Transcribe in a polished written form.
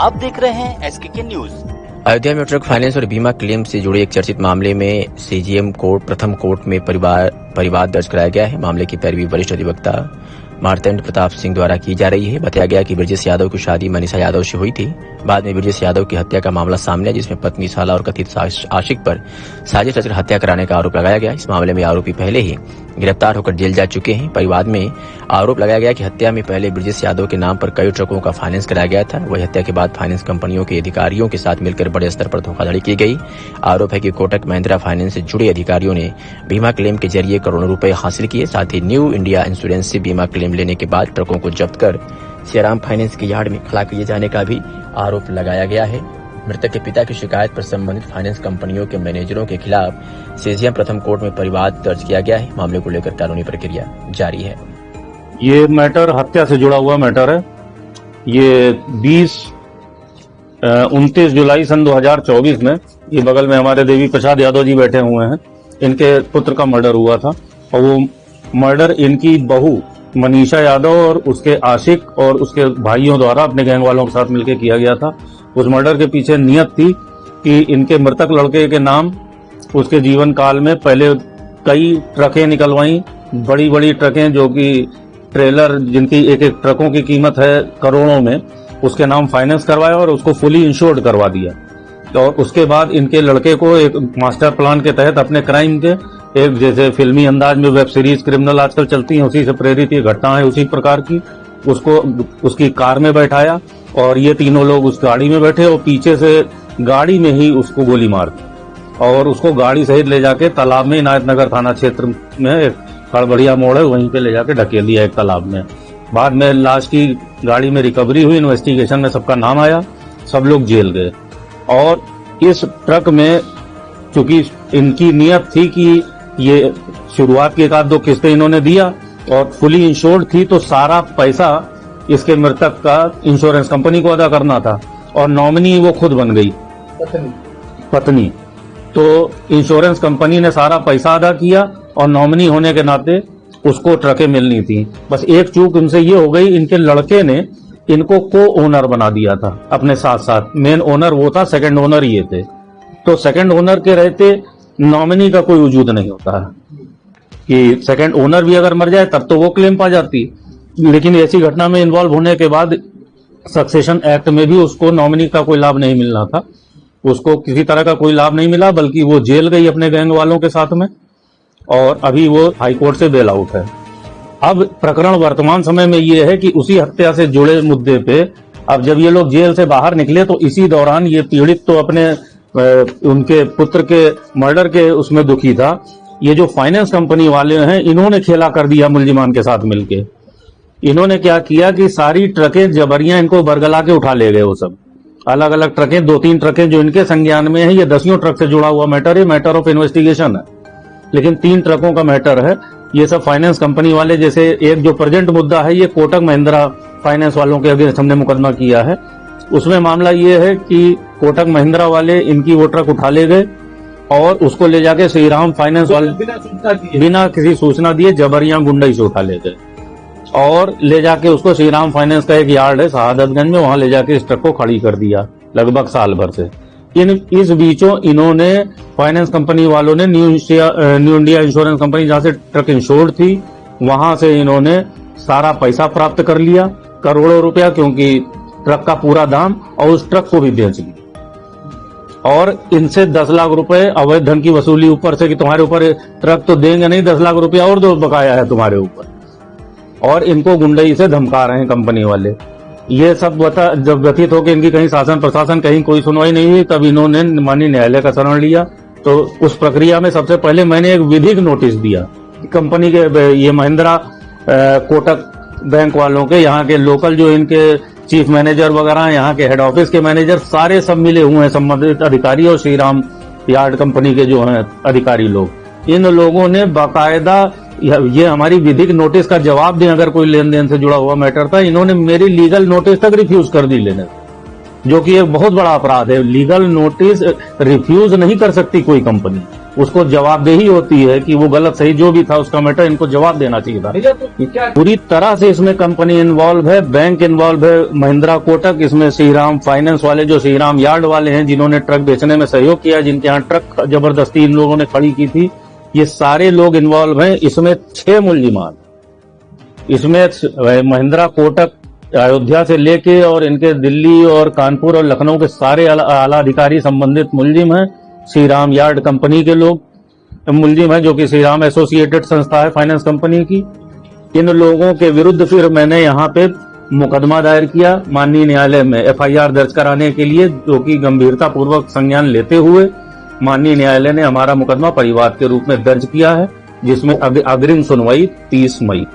आप देख रहे हैं SKK न्यूज। अयोध्या में ट्रक फाइनेंस और बीमा क्लेम से जुड़े एक चर्चित मामले में सीजीएम कोर्ट प्रथम कोर्ट में परिवाद दर्ज कराया गया है। मामले की पैरवी वरिष्ठ अधिवक्ता मार्तंड प्रताप सिंह द्वारा की जा रही है। बताया गया कि ब्रजेश यादव की शादी मनीषा यादव से हुई थी। बाद में ब्रजेश यादव की हत्या का मामला सामने आया, जिसमें पत्नी साला और कथित आशिक पर साजिश रचकर हत्या कराने का आरोप लगाया गया। इस मामले में आरोपी पहले ही गिरफ्तार होकर जेल जा चुके हैं। परिवाद में आरोप लगाया गया कि हत्या में पहले ब्रजेश यादव के नाम पर कई ट्रकों का फाइनेंस कराया गया था। वही हत्या के बाद फाइनेंस कंपनियों के अधिकारियों के साथ मिलकर बड़े स्तर पर धोखाधड़ी की गई। आरोप है कि कोटक महिंद्रा फाइनेंस से जुड़े अधिकारियों ने बीमा क्लेम के जरिए करोड़ों रुपए हासिल किए। साथ ही न्यू इंडिया इंश्योरेंस से बीमा क्लेम लेने के बाद ट्रकों को जब्त कर श्रीराम फाइनेंस के यार्ड में खड़ा किए जाने का भी आरोप लगाया गया है। मृतक के पिता की शिकायत पर संबंधित फाइनेंस कंपनियों के मैनेजरों के खिलाफ सीजीएम प्रथम कोर्ट में परिवाद दर्ज किया गया है। मामले को लेकर कानूनी प्रक्रिया जारी है। ये मैटर हत्या से जुड़ा हुआ मैटर है। ये 29 जुलाई सन 2024 में ये बगल में हमारे देवी प्रसाद यादव जी बैठे हुए हैं, इनके पुत्र का मर्डर हुआ था। और वो मर्डर इनकी बहू मनीषा यादव और उसके आशिक और उसके भाइयों द्वारा अपने गैंग वालों के साथ मिलकर किया गया था। उस मर्डर के पीछे नियत थी कि इनके मृतक लड़के के नाम उसके जीवन काल में पहले कई ट्रकें निकलवाई, बड़ी बड़ी ट्रकें जो कि ट्रेलर जिनकी एक एक ट्रकों की कीमत है करोड़ों में, उसके नाम फाइनेंस करवाया और उसको फुली इंश्योर्ड करवा दिया। और उसके बाद इनके लड़के को एक मास्टर प्लान के तहत अपने क्राइम के एक जैसे फिल्मी अंदाज में वेब सीरीज क्रिमिनल आजकल चलती है, उसी से प्रेरित ये घटना है, उसी प्रकार की उसको उसकी कार में बैठाया और ये तीनों लोग उस गाड़ी में बैठे और पीछे से गाड़ी में ही उसको गोली मार दी और उसको गाड़ी सहित ले जाके तालाब में, इनायत नगर थाना क्षेत्र में एक खड़बड़िया मोड़ है, वहीं पे ले जाके ढकेल दिया एक तालाब में। बाद में लाश की गाड़ी में रिकवरी हुई, इन्वेस्टिगेशन में सबका नाम आया, सब लोग जेल गए। और इस ट्रक में चूंकि इनकी नियत थी कि ये शुरुआत की एक आध दो किस्तें इन्होंने दिया और फुली इंश्योर्ड थी, तो सारा पैसा इसके मृतक का इंश्योरेंस कंपनी को अदा करना था और नॉमिनी वो खुद बन गई पत्नी। तो इंश्योरेंस कंपनी ने सारा पैसा अदा किया और नॉमिनी होने के नाते उसको ट्रकें मिलनी थी। बस एक चूक इनसे ये हो गई, इनके लड़के ने इनको को ओनर बना दिया था अपने साथ साथ। मेन ओनर वो था, सेकंड ओनर ये थे। तो सेकंड ओनर के रहते नॉमिनी का कोई वजूद नहीं होता है कि सेकंड ओनर भी अगर मर जाए तब तो वो क्लेम पा जाती। लेकिन ऐसी घटना में इन्वॉल्व होने के बाद सक्सेशन एक्ट में भी उसको नॉमिनी का कोई लाभ नहीं मिलना था, उसको किसी तरह का कोई लाभ नहीं मिला, बल्कि वो जेल गई अपने गैंग वालों के साथ में और अभी वो हाईकोर्ट से बेल आउट है। अब प्रकरण वर्तमान समय में ये है कि उसी हत्या से जुड़े मुद्दे पे अब जब ये लोग जेल से बाहर निकले तो इसी दौरान ये पीड़ित तो अपने उनके पुत्र के मर्डर के उसमें दुखी था। ये जो फाइनेंस कंपनी वाले हैं इन्होंने खेला कर दिया मुलजिमान के साथ मिलके। इन्होंने क्या किया कि सारी ट्रकें जबरियां इनको बरगला के उठा ले गए। वो सब अलग अलग ट्रकें, 2-3 ट्रकें जो इनके संज्ञान में है, ये 10 ट्रक से जुड़ा हुआ मैटर है, मैटर ऑफ इन्वेस्टिगेशन है, लेकिन 3 ट्रकों का मैटर है। ये सब फाइनेंस कंपनी वाले, जैसे एक जो प्रेजेंट मुद्दा है ये कोटक महिंद्रा फाइनेंस वालों के अगेंस्ट हमने मुकदमा किया है। उसमें मामला ये है कि कोटक महिंद्रा वाले इनकी वो ट्रक उठा ले गए और उसको ले जाके श्रीराम फाइनेंस वाले बिना किसी सूचना दिए जबरियां गुंडई से उठा ले गए और ले जाके उसको श्रीराम फाइनेंस का एक यार्ड है शहादतगंज में, वहां ले जाके इस ट्रक को खड़ी कर दिया लगभग साल भर से। इस बीचों इन्होंने फाइनेंस कंपनी वालों ने न्यू इंडिया इंश्योरेंस कंपनी जहां से ट्रक इंश्योर्ड थी वहां से इन्होंने सारा पैसा प्राप्त कर लिया, करोड़ों रुपया, क्योंकि ट्रक का पूरा दाम, और उस ट्रक को भी बेच लिया। और इनसे 10 लाख रुपए अवैध धन की वसूली ऊपर से कि तुम्हारे ऊपर ट्रक तो देंगे नहीं, 10 लाख रुपया और दो बकाया है तुम्हारे ऊपर। और इनको गुंडई से धमका रहे हैं कंपनी वाले। ये सब जब व्यथित होकर इनकी कहीं शासन प्रशासन कहीं कोई सुनवाई नहीं हुई, तब इन्होंने माननीय न्यायालय का शरण लिया। तो उस प्रक्रिया में सबसे पहले मैंने एक विधिक नोटिस दिया कंपनी के, ये महिंद्रा कोटक बैंक वालों के, यहाँ के लोकल जो इनके चीफ मैनेजर वगैरह, यहाँ के हेड ऑफिस के मैनेजर, सारे सब मिले हुए हैं संबंधित अधिकारी और श्रीराम यार्ड कंपनी के जो हैं अधिकारी लोग। इन लोगों ने बाकायदा ये हमारी विधिक नोटिस का जवाब दें अगर कोई लेन देन से जुड़ा हुआ मैटर था, इन्होंने मेरी लीगल नोटिस तक रिफ्यूज कर दी लेने, जो कि एक बहुत बड़ा अपराध है। लीगल नोटिस रिफ्यूज नहीं कर सकती कोई कंपनी। उसको जवाबदेही होती है कि वो गलत सही जो भी था उसका मैटर इनको जवाब देना चाहिए था। पूरी तरह से इसमें कंपनी इन्वॉल्व है, बैंक इन्वॉल्व है, महिंद्रा कोटक, इसमें श्रीराम फाइनेंस वाले जो श्रीराम यार्ड वाले हैं जिन्होंने ट्रक बेचने में सहयोग किया, जिनके यहाँ ट्रक जबरदस्ती इन लोगों ने खड़ी की थी, ये सारे लोग इन्वॉल्व हैं। इसमें 6 मुलजिमान, इसमें महिंद्रा कोटक अयोध्या से लेके और इनके दिल्ली और कानपुर और लखनऊ के सारे आला अधिकारी संबंधित मुलजिम हैं। श्रीराम यार्ड कंपनी के लोग मुलजिम हैं, जो कि श्रीराम एसोसिएटेड संस्था है फाइनेंस कंपनी की। इन लोगों के विरुद्ध फिर मैंने यहाँ पे मुकदमा दायर किया माननीय न्यायालय में एफआईआर दर्ज कराने के लिए, जो कि गंभीरता पूर्वक संज्ञान लेते हुए माननीय न्यायालय ने हमारा मुकदमा परिवाद के रूप में दर्ज किया है, जिसमें अग्रिम सुनवाई 30 मई